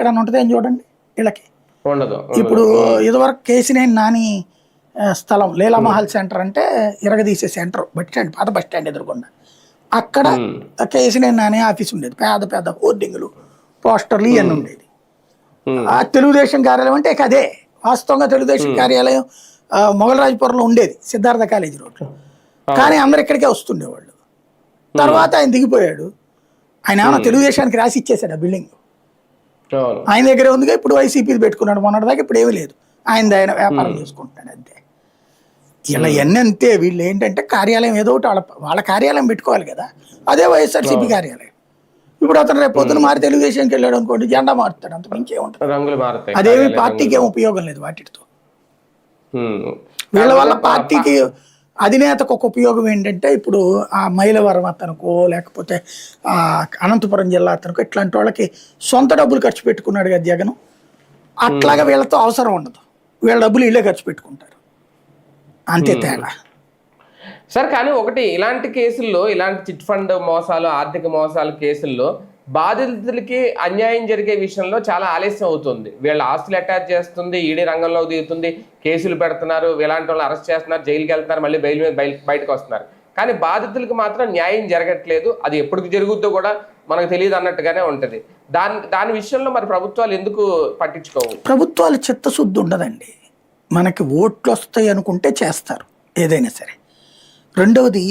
ఎక్కడన్నా ఉంటుంది అని చూడండి వీళ్ళకి. ఉండదు. ఇప్పుడు ఇదివరకు కేసినేని నాని స్థలం లీలామహల్ సెంటర్ అంటే ఇరగదీసే సెంటర్ బస్ స్టాండ్, పాత బస్ స్టాండ్ ఎదురుకుండా. అక్కడ కేసినేని నాని ఆఫీస్ ఉండేది, పెద్ద పెద్ద హోర్డింగ్లు, పోస్టర్లు ఇవన్నీ ఉండేది. ఆ తెలుగుదేశం కార్యాలయం అంటే ఇక అదే వాస్తవంగా తెలుగుదేశం కార్యాలయం మొగలరాజపురంలో ఉండేది, సిద్ధార్థ కాలేజీ రోడ్లో. కానీ అందరు ఇక్కడికే వస్తుండేవాళ్ళు. తర్వాత ఆయన దిగిపోయాడు. ఆయన ఏమన్నా తెలుగుదేశానికి రాసి ఇచ్చేసాడు ఆ బిల్డింగ్, ఆయన దగ్గరే ఉందిగా. ఇప్పుడు వైసీపీ పెట్టుకున్నాడు మొన్నటిదాకా, ఇప్పుడు ఏమీ లేదు, ఆయన వ్యాపారం చేసుకుంటున్నాడు అంతే. ఇలా ఎన్ని అంతే. వీళ్ళు ఏంటంటే కార్యాలయం ఏదో ఒకటి వాళ్ళ కార్యాలయం పెట్టుకోవాలి కదా, అదే వైఎస్ఆర్సీపీ కార్యాలయం. ఇప్పుడు అతను రేపు పొద్దున మారి తెలుగుదేశంకి వెళ్ళాడు అనుకోండి, జెండా మారుతాడు, అంత మించి ఏముంటుంది. అదేమి పార్టీకి ఏం ఉపయోగం లేదు వాటితో. వీళ్ళ వల్ల పార్టీకి అధినేతకు ఒక ఉపయోగం ఏంటంటే, ఇప్పుడు ఆ మైలవరం అతనుకో లేకపోతే ఆ అనంతపురం జిల్లా అతనుకో ఇట్లాంటి వాళ్ళకి సొంత డబ్బులు ఖర్చు పెట్టుకున్నాడు కదా జగన్, అట్లాగా వీళ్ళతో అవసరం ఉండదు, వీళ్ళ డబ్బులు వీళ్ళే ఖర్చు పెట్టుకుంటారు, అంతే తేడా. సార్ కానీ ఒకటి, ఇలాంటి కేసుల్లో, ఇలాంటి చిట్ ఫండ్ మోసాలు, ఆర్థిక మోసాల కేసుల్లో బాధితులకి అన్యాయం జరిగే విషయంలో చాలా ఆలస్యం అవుతుంది. వీళ్ళ ఆస్తులు అటాచ్ చేస్తుంది, ఈడీ రంగంలో దిగుతుంది, కేసులు పెడుతున్నారు, ఇలాంటి వాళ్ళు అరెస్ట్ చేస్తున్నారు, జైలుకి వెళ్తున్నారు, మళ్ళీ బెయిల్ మీద బయటకు వస్తున్నారు. కానీ బాధితులకు మాత్రం న్యాయం జరగట్లేదు. అది ఎప్పటికి జరుగుద్దో కూడా మనకు తెలియదు అన్నట్టుగానే ఉంటుంది. దాని విషయంలో మరి ప్రభుత్వాలు ఎందుకు పట్టించుకోవు? ప్రభుత్వాలు చిత్తశుద్ధి ఉండదండి. మనకి ఓట్లు వస్తాయి అనుకుంటే చేస్తారు ఏదైనా సరే. రెండవది